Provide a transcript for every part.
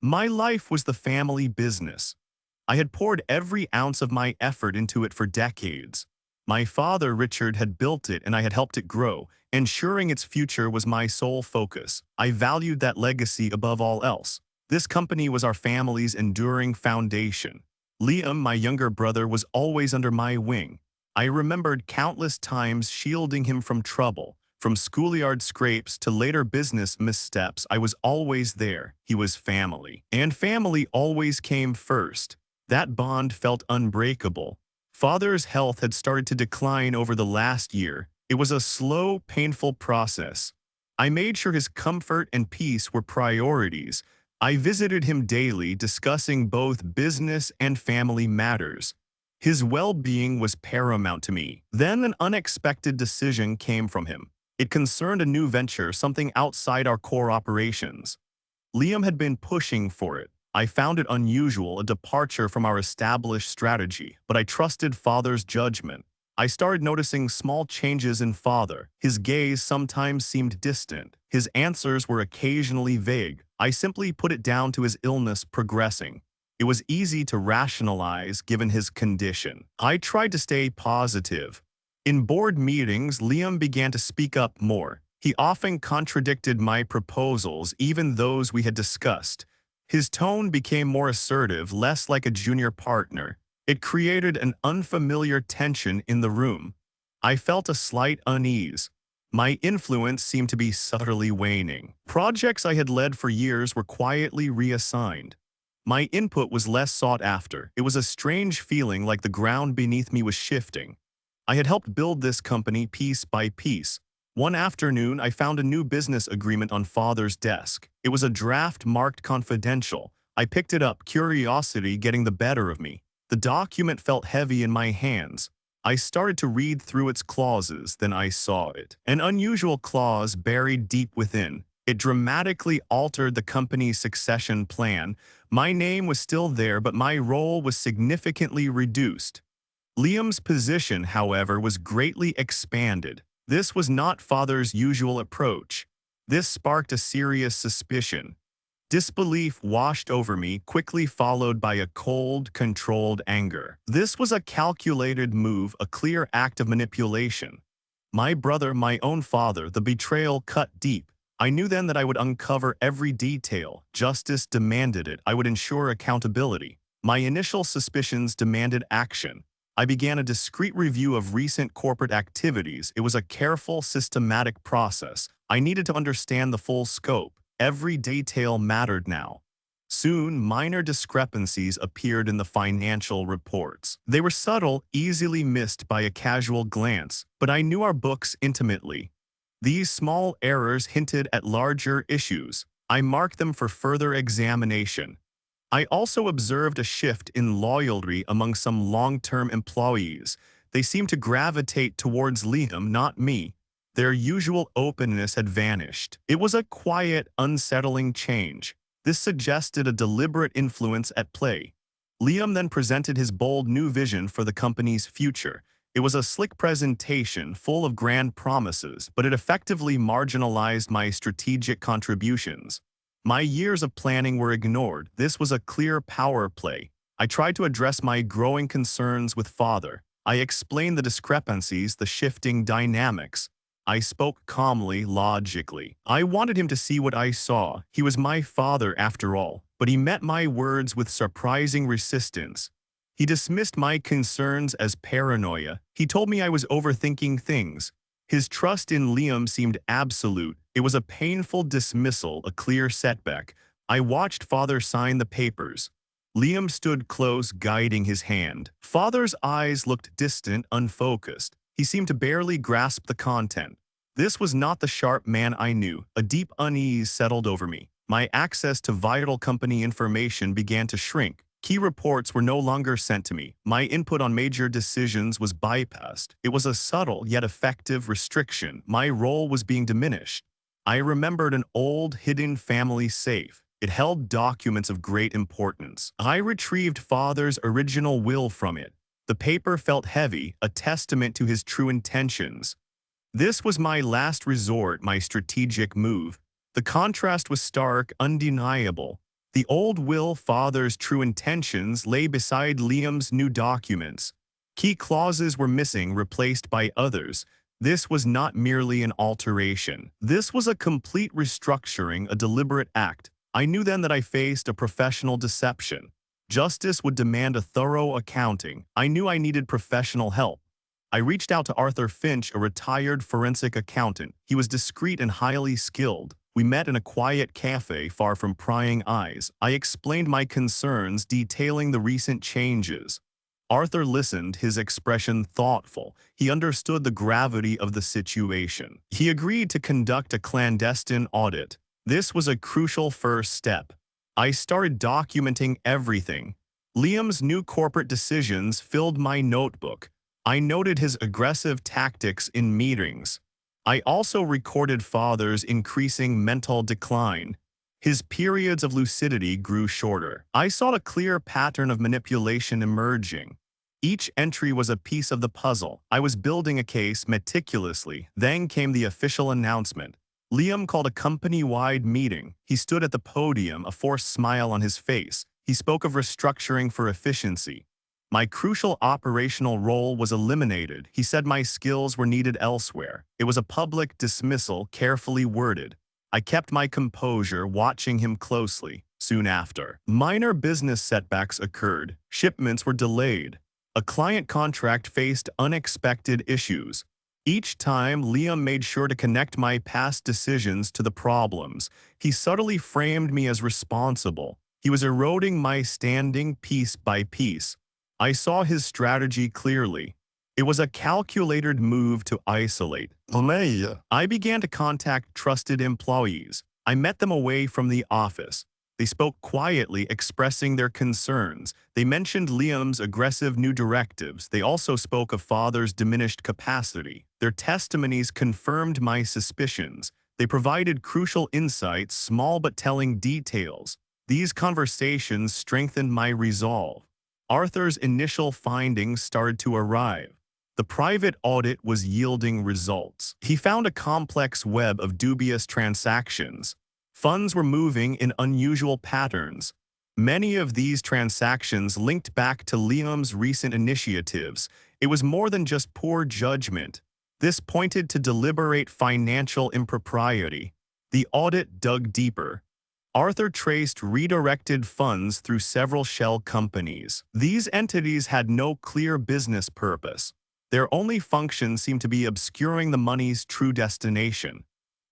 My life was the family business. I had poured every ounce of my effort into it for decades. My father, Richard, had built it and I had helped it grow. Ensuring its future was my sole focus. I valued that legacy above all else. This company was our family's enduring foundation. Liam, my younger brother, was always under my wing. I remembered countless times shielding him from trouble. From schoolyard scrapes to later business missteps, I was always there. He was family. And family always came first. That bond felt unbreakable. Father's health had started to decline over the last year. It was a slow, painful process. I made sure his comfort and peace were priorities. I visited him daily, discussing both business and family matters. His well-being was paramount to me. Then an unexpected decision came from him. It concerned a new venture, something outside our core operations. Liam had been pushing for it. I found it unusual, a departure from our established strategy, but I trusted Father's judgment. I started noticing small changes in Father. His gaze sometimes seemed distant. His answers were occasionally vague. I simply put it down to his illness progressing. It was easy to rationalize given his condition. I tried to stay positive. In board meetings, Liam began to speak up more. He often contradicted my proposals, even those we had discussed. His tone became more assertive, less like a junior partner. It created an unfamiliar tension in the room. I felt a slight unease. My influence seemed to be subtly waning. Projects I had led for years were quietly reassigned. My input was less sought after. It was a strange feeling, like the ground beneath me was shifting. I had helped build this company piece by piece. One afternoon, I found a new business agreement on Father's desk. It was a draft marked confidential. I picked it up, curiosity getting the better of me. The document felt heavy in my hands. I started to read through its clauses, then I saw it. An unusual clause buried deep within. It dramatically altered the company's succession plan. My name was still there, but my role was significantly reduced. Liam's position, however, was greatly expanded. This was not Father's usual approach. This sparked a serious suspicion. Disbelief washed over me, quickly followed by a cold, controlled anger. This was a calculated move, a clear act of manipulation. My brother, my own father, the betrayal cut deep. I knew then that I would uncover every detail. Justice demanded it. I would ensure accountability. My initial suspicions demanded action. I began a discreet review of recent corporate activities. It was a careful, systematic process. I needed to understand the full scope. Every detail mattered now. Soon, minor discrepancies appeared in the financial reports. They were subtle, easily missed by a casual glance, but I knew our books intimately. These small errors hinted at larger issues. I marked them for further examination. I also observed a shift in loyalty among some long-term employees. They seemed to gravitate towards Liam, not me. Their usual openness had vanished. It was a quiet, unsettling change. This suggested a deliberate influence at play. Liam then presented his bold new vision for the company's future. It was a slick presentation, full of grand promises, but it effectively marginalized my strategic contributions. My years of planning were ignored. This was a clear power play. I tried to address my growing concerns with Father. I explained the discrepancies, the shifting dynamics. I spoke calmly, logically. I wanted him to see what I saw. He was my father after all, but he met my words with surprising resistance. He dismissed my concerns as paranoia. He told me I was overthinking things. His trust in Liam seemed absolute. It was a painful dismissal, a clear setback. I watched Father sign the papers. Liam stood close, guiding his hand. Father's eyes looked distant, unfocused. He seemed to barely grasp the content. This was not the sharp man I knew. A deep unease settled over me. My access to vital company information began to shrink. Key reports were no longer sent to me. My input on major decisions was bypassed. It was a subtle yet effective restriction. My role was being diminished. I remembered an old, hidden family safe. It held documents of great importance. I retrieved Father's original will from it. The paper felt heavy, a testament to his true intentions. This was my last resort, my strategic move. The contrast was stark, undeniable. The old will father's true intentions lay beside Liam's new documents. Key clauses were missing, replaced by others. This was not merely an alteration. This was a complete restructuring, a deliberate act. I knew then that I faced a professional deception. Justice would demand a thorough accounting. I knew I needed professional help. I reached out to Arthur Finch, a retired forensic accountant. He was discreet and highly skilled. We met in a quiet cafe far from prying eyes. I explained my concerns, detailing the recent changes. Arthur listened, his expression thoughtful. He understood the gravity of the situation. He agreed to conduct a clandestine audit. This was a crucial first step. I started documenting everything. Liam's new corporate decisions filled my notebook. I noted his aggressive tactics in meetings. I also recorded father's increasing mental decline. His periods of lucidity grew shorter. I saw a clear pattern of manipulation emerging. Each entry was a piece of the puzzle. I was building a case meticulously. Then came the official announcement. Liam called a company-wide meeting. He stood at the podium, a forced smile on his face. He spoke of restructuring for efficiency. My crucial operational role was eliminated. He said my skills were needed elsewhere. It was a public dismissal, carefully worded. I kept my composure, watching him closely. Soon after, minor business setbacks occurred. Shipments were delayed. A client contract faced unexpected issues. Each time, Liam made sure to connect my past decisions to the problems. He subtly framed me as responsible. He was eroding my standing piece by piece. I saw his strategy clearly. It was a calculated move to isolate. I began to contact trusted employees. I met them away from the office. They spoke quietly, expressing their concerns. They mentioned Liam's aggressive new directives. They also spoke of father's diminished capacity. Their testimonies confirmed my suspicions. They provided crucial insights, small but telling details. These conversations strengthened my resolve. Arthur's initial findings started to arrive. The private audit was yielding results. He found a complex web of dubious transactions. Funds were moving in unusual patterns. Many of these transactions linked back to Liam's recent initiatives. It was more than just poor judgment. This pointed to deliberate financial impropriety. The audit dug deeper. Arthur traced redirected funds through several shell companies. These entities had no clear business purpose. Their only function seemed to be obscuring the money's true destination.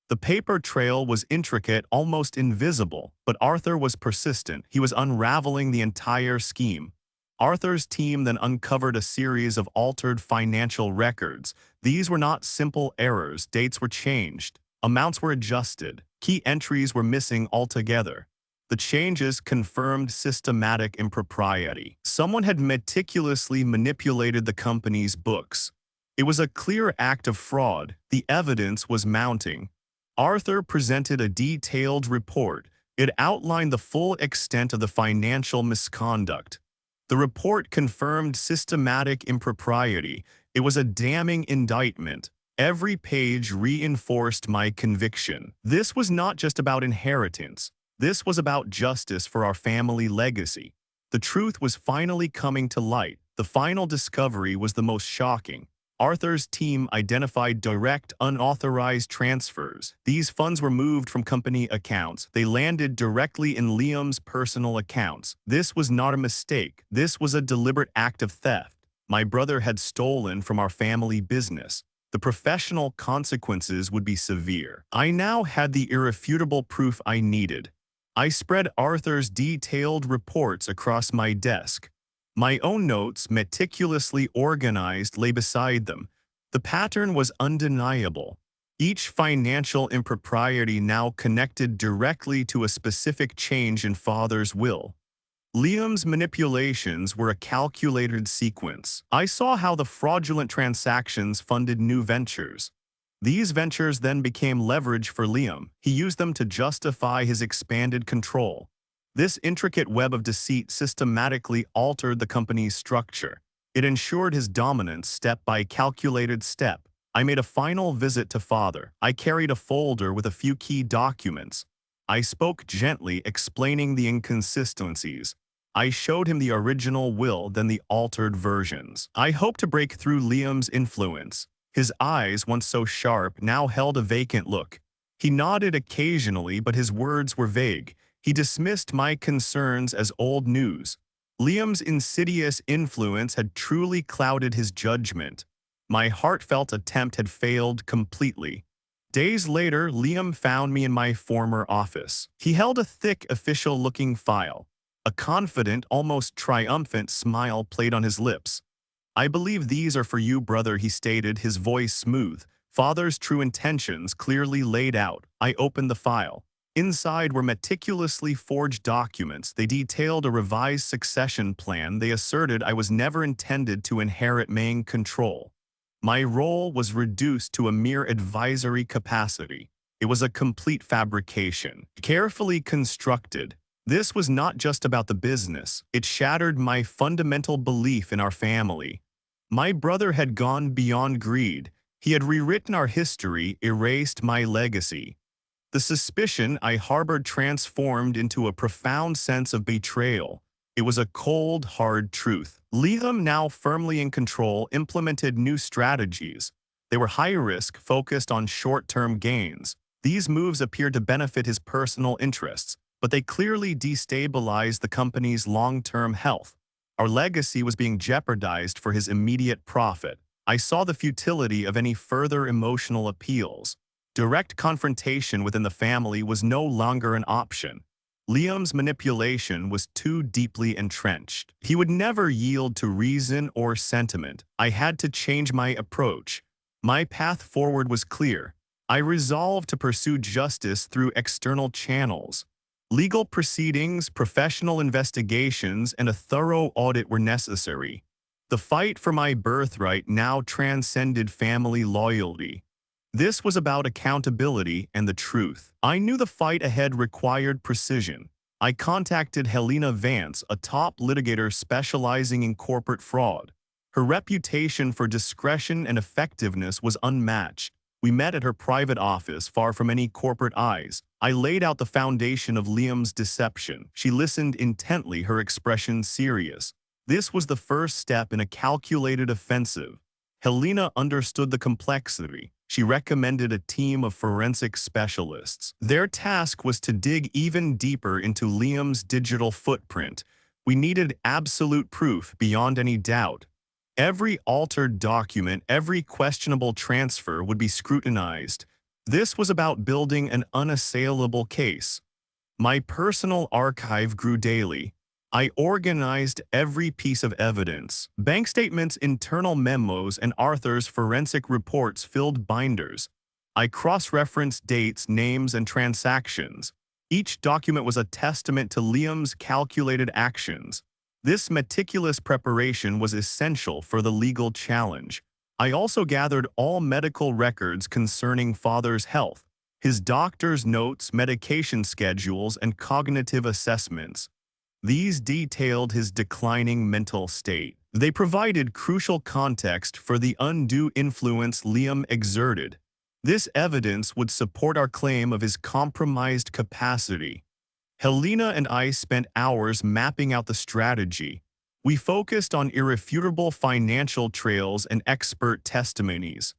The paper trail was intricate, almost invisible, but Arthur was persistent. He was unraveling the entire scheme. Arthur's team then uncovered a series of altered financial records. These were not simple errors. Dates were changed. Amounts were adjusted. Key entries were missing altogether. The changes confirmed systematic impropriety. Someone had meticulously manipulated the company's books. It was a clear act of fraud. The evidence was mounting. Arthur presented a detailed report. It outlined the full extent of the financial misconduct. The report confirmed systematic impropriety. It was a damning indictment. Every page reinforced my conviction. This was not just about inheritance. This was about justice for our family legacy. The truth was finally coming to light. The final discovery was the most shocking. Arthur's team identified direct, unauthorized transfers. These funds were moved from company accounts. They landed directly in Liam's personal accounts. This was not a mistake. This was a deliberate act of theft. My brother had stolen from our family business. The professional consequences would be severe. I now had the irrefutable proof I needed. I spread Arthur's detailed reports across my desk. My own notes, meticulously organized, lay beside them. The pattern was undeniable. Each financial impropriety now connected directly to a specific change in father's will. Liam's manipulations were a calculated sequence. I saw how the fraudulent transactions funded new ventures. These ventures then became leverage for Liam. He used them to justify his expanded control. This intricate web of deceit systematically altered the company's structure. It ensured his dominance step by calculated step. I made a final visit to father. I carried a folder with a few key documents. I spoke gently, explaining the inconsistencies. I showed him the original will, then the altered versions. I hoped to break through Liam's influence. His eyes, once so sharp, now held a vacant look. He nodded occasionally, but his words were vague. He dismissed my concerns as old news. Liam's insidious influence had truly clouded his judgment. My heartfelt attempt had failed completely. Days later, Liam found me in my former office. He held a thick, official-looking file. A confident, almost triumphant smile played on his lips. "I believe these are for you, brother," he stated, his voice smooth. Father's true intentions clearly laid out. I opened the file. Inside were meticulously forged documents. They detailed a revised succession plan. They asserted I was never intended to inherit main control. My role was reduced to a mere advisory capacity. It was a complete fabrication, carefully constructed. This was not just about the business. It shattered my fundamental belief in our family. My brother had gone beyond greed. He had rewritten our history, erased my legacy. The suspicion I harbored transformed into a profound sense of betrayal. It was a cold, hard truth. Liam, now firmly in control, implemented new strategies. They were high-risk, focused on short-term gains. These moves appeared to benefit his personal interests, but they clearly destabilized the company's long-term health. Our legacy was being jeopardized for his immediate profit. I saw the futility of any further emotional appeals. Direct confrontation within the family was no longer an option. Liam's manipulation was too deeply entrenched. He would never yield to reason or sentiment. I had to change my approach. My path forward was clear. I resolved to pursue justice through external channels. Legal proceedings, professional investigations, and a thorough audit were necessary. The fight for my birthright now transcended family loyalty. This was about accountability and the truth. I knew the fight ahead required precision. I contacted Helena Vance, a top litigator specializing in corporate fraud. Her reputation for discretion and effectiveness was unmatched. We met at her private office, far from any corporate eyes. I laid out the foundation of Liam's deception. She listened intently, her expression serious. This was the first step in a calculated offensive. Helena understood the complexity. She recommended a team of forensic specialists. Their task was to dig even deeper into Liam's digital footprint. We needed absolute proof beyond any doubt. Every altered document, every questionable transfer would be scrutinized. This was about building an unassailable case. My personal archive grew daily. I organized every piece of evidence. Bank statements, internal memos, and Arthur's forensic reports filled binders. I cross-referenced dates, names, and transactions. Each document was a testament to Liam's calculated actions. This meticulous preparation was essential for the legal challenge. I also gathered all medical records concerning Father's health, his doctor's notes, medication schedules, and cognitive assessments. These detailed his declining mental state. They provided crucial context for the undue influence Liam exerted. This evidence would support our claim of his compromised capacity. Helena and I spent hours mapping out the strategy. We focused on irrefutable financial trails and expert testimonies.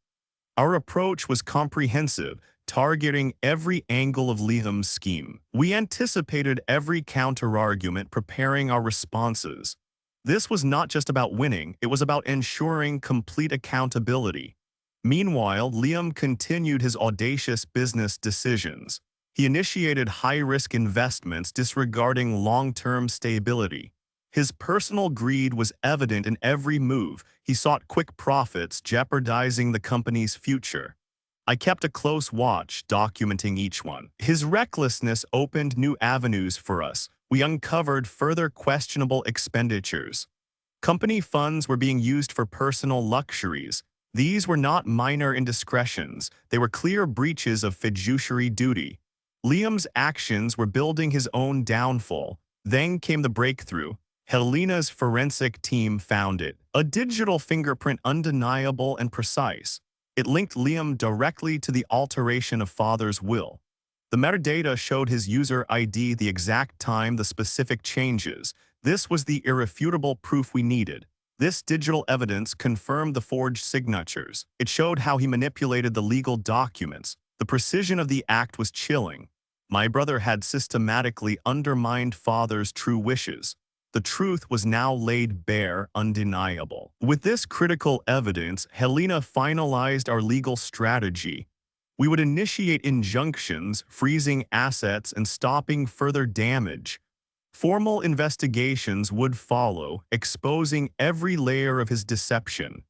Our approach was comprehensive, targeting every angle of Liam's scheme. We anticipated every counterargument, preparing our responses. This was not just about winning, it was about ensuring complete accountability. Meanwhile, Liam continued his audacious business decisions. He initiated high-risk investments, disregarding long-term stability. His personal greed was evident in every move. He sought quick profits, jeopardizing the company's future. I kept a close watch, documenting each one. His recklessness opened new avenues for us. We uncovered further questionable expenditures. Company funds were being used for personal luxuries. These were not minor indiscretions. They were clear breaches of fiduciary duty. Liam's actions were building his own downfall. Then came the breakthrough. Helena's forensic team found it. A digital fingerprint, undeniable and precise. It linked Liam directly to the alteration of Father's will. The metadata showed his user ID, the exact time, the specific changes. This was the irrefutable proof we needed. This digital evidence confirmed the forged signatures. It showed how he manipulated the legal documents. The precision of the act was chilling. My brother had systematically undermined father's true wishes. The truth was now laid bare, undeniable. With this critical evidence, Helena finalized our legal strategy. We would initiate injunctions, freezing assets and stopping further damage. Formal investigations would follow, exposing every layer of his deception.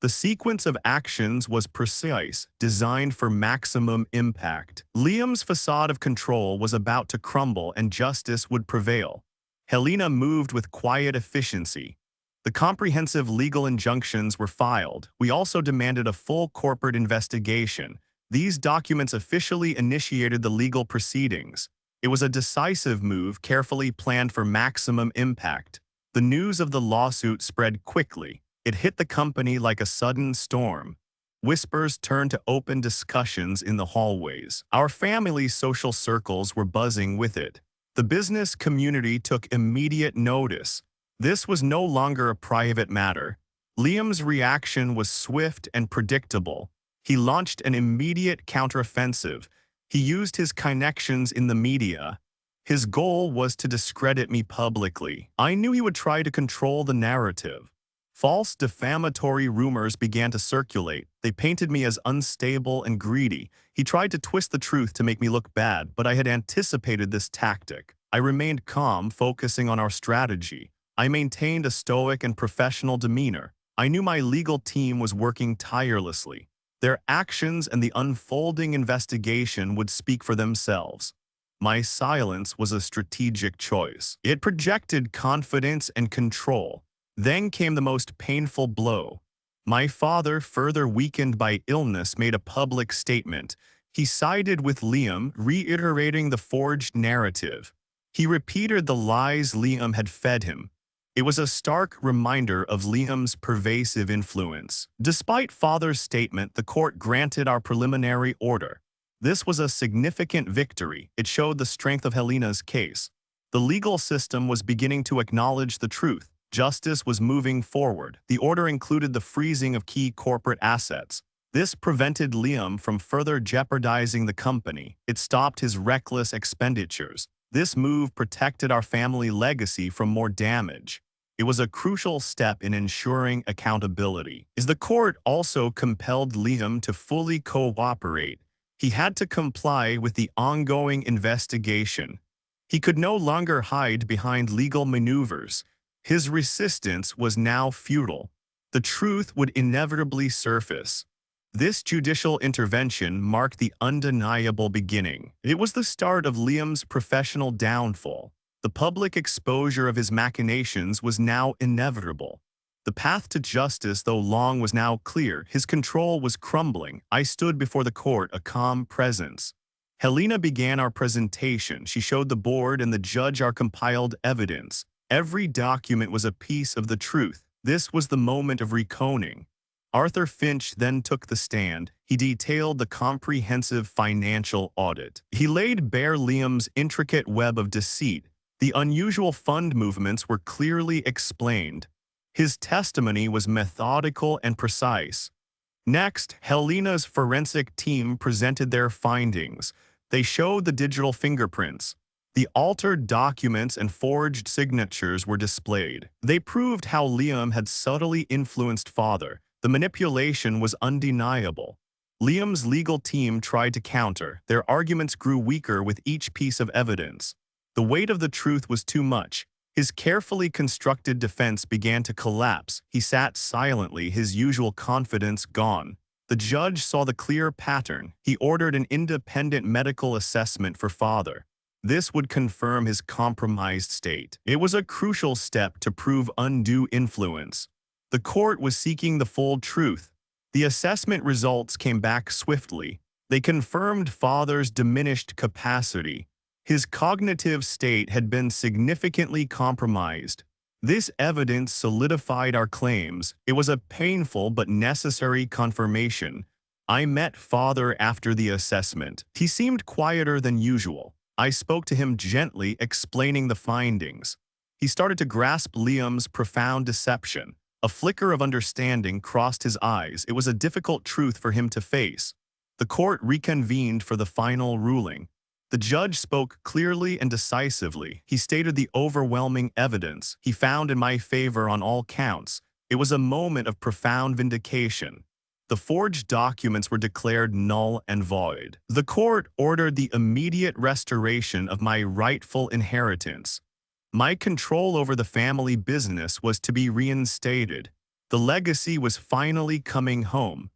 The sequence of actions was precise, designed for maximum impact. Liam's facade of control was about to crumble and justice would prevail. Helena moved with quiet efficiency. The comprehensive legal injunctions were filed. We also demanded a full corporate investigation. These documents officially initiated the legal proceedings. It was a decisive move, carefully planned for maximum impact. The news of the lawsuit spread quickly. It hit the company like a sudden storm. Whispers turned to open discussions in the hallways. Our family's social circles were buzzing with it. The business community took immediate notice. This was no longer a private matter. Liam's reaction was swift and predictable. He launched an immediate counteroffensive. He used his connections in the media. His goal was to discredit me publicly. I knew he would try to control the narrative. False defamatory rumors began to circulate. They painted me as unstable and greedy. He tried to twist the truth to make me look bad, but I had anticipated this tactic. I remained calm, focusing on our strategy. I maintained a stoic and professional demeanor. I knew my legal team was working tirelessly. Their actions and the unfolding investigation would speak for themselves. My silence was a strategic choice. It projected confidence and control. Then came the most painful blow. My father, further weakened by illness, made a public statement. He sided with Liam, reiterating the forged narrative. He repeated the lies Liam had fed him. It was a stark reminder of Liam's pervasive influence. Despite father's statement, the court granted our preliminary order. This was a significant victory. It showed the strength of Helena's case. The legal system was beginning to acknowledge the truth. Justice was moving forward. The order included the freezing of key corporate assets. This prevented Liam from further jeopardizing the company. It stopped his reckless expenditures. This move protected our family legacy from more damage. It was a crucial step in ensuring accountability. The court also compelled Liam to fully cooperate. He had to comply with the ongoing investigation. He could no longer hide behind legal maneuvers. His resistance was now futile. The truth would inevitably surface. This judicial intervention marked the undeniable beginning. It was the start of Liam's professional downfall. The public exposure of his machinations was now inevitable. The path to justice, though long, was now clear. His control was crumbling. I stood before the court, a calm presence. Helena began our presentation. She showed the board and the judge our compiled evidence. Every document was a piece of the truth. This was the moment of recounting. Arthur Finch then took the stand. He detailed the comprehensive financial audit. He laid bare Liam's intricate web of deceit. The unusual fund movements were clearly explained. His testimony was methodical and precise. Next, Helena's forensic team presented their findings. They showed the digital fingerprints. The altered documents and forged signatures were displayed. They proved how Liam had subtly influenced father. The manipulation was undeniable. Liam's legal team tried to counter. Their arguments grew weaker with each piece of evidence. The weight of the truth was too much. His carefully constructed defense began to collapse. He sat silently, his usual confidence gone. The judge saw the clear pattern. He ordered an independent medical assessment for father. This would confirm his compromised state. It was a crucial step to prove undue influence. The court was seeking the full truth. The assessment results came back swiftly. They confirmed father's diminished capacity. His cognitive state had been significantly compromised. This evidence solidified our claims. It was a painful but necessary confirmation. I met father after the assessment. He seemed quieter than usual. I spoke to him gently, explaining the findings. He started to grasp Liam's profound deception. A flicker of understanding crossed his eyes. It was a difficult truth for him to face. The court reconvened for the final ruling. The judge spoke clearly and decisively. He stated the overwhelming evidence he found in my favor on all counts. It was a moment of profound vindication. The forged documents were declared null and void. The court ordered the immediate restoration of my rightful inheritance. My control over the family business was to be reinstated. The legacy was finally coming home.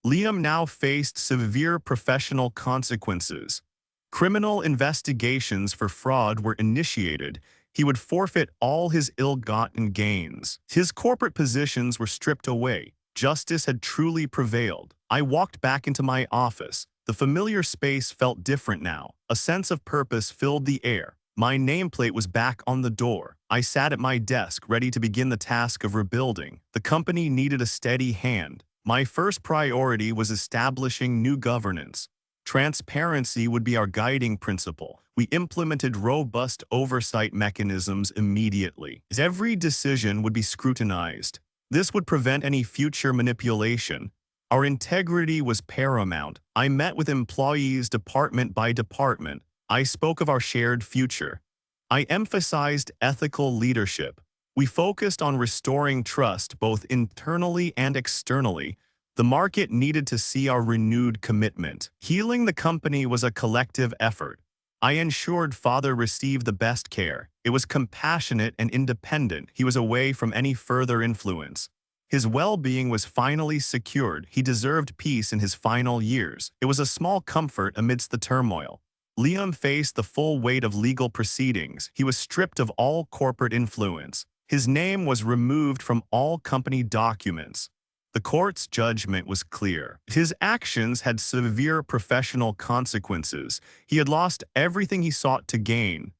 Liam now faced severe professional consequences. Criminal investigations for fraud were initiated. He would forfeit all his ill-gotten gains. His corporate positions were stripped away. Justice had truly prevailed. I walked back into my office. The familiar space felt different now. A sense of purpose filled the air. My nameplate was back on the door. I sat at my desk, ready to begin the task of rebuilding. The company needed a steady hand. My first priority was establishing new governance. Transparency would be our guiding principle. We implemented robust oversight mechanisms immediately. Every decision would be scrutinized. This would prevent any future manipulation. Our integrity was paramount. I met with employees department by department. I spoke of our shared future. I emphasized ethical leadership. We focused on restoring trust both internally and externally. The market needed to see our renewed commitment. Healing the company was a collective effort. I ensured father received the best care. It was compassionate and independent. He was away from any further influence. His well-being was finally secured. He deserved peace in his final years. It was a small comfort amidst the turmoil. Liam faced the full weight of legal proceedings. He was stripped of all corporate influence. His name was removed from all company documents. The court's judgment was clear. His actions had severe professional consequences. He had lost everything he sought to gain.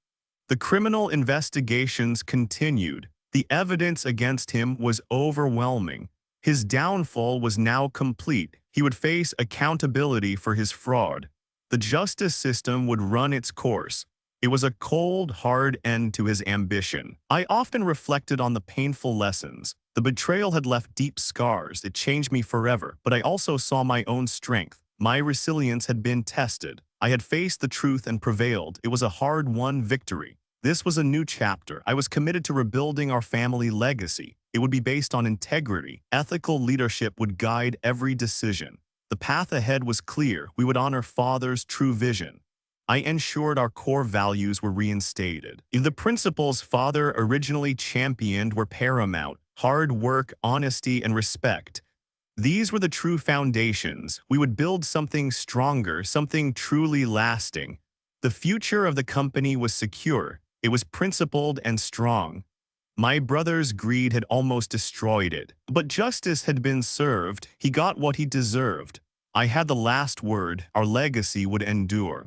The criminal investigations continued. The evidence against him was overwhelming. His downfall was now complete. He would face accountability for his fraud. The justice system would run its course. It was a cold, hard end to his ambition. I often reflected on the painful lessons. The betrayal had left deep scars. It changed me forever. But I also saw my own strength. My resilience had been tested. I had faced the truth and prevailed. It was a hard-won victory. This was a new chapter. I was committed to rebuilding our family legacy. It would be based on integrity. Ethical leadership would guide every decision. The path ahead was clear. We would honor father's true vision. I ensured our core values were reinstated. The principles father originally championed were paramount: hard work, honesty, and respect. These were the true foundations. We would build something stronger, something truly lasting. The future of the company was secure. It was principled and strong. My brother's greed had almost destroyed it. But justice had been served. He got what he deserved. I had the last word. Our legacy would endure.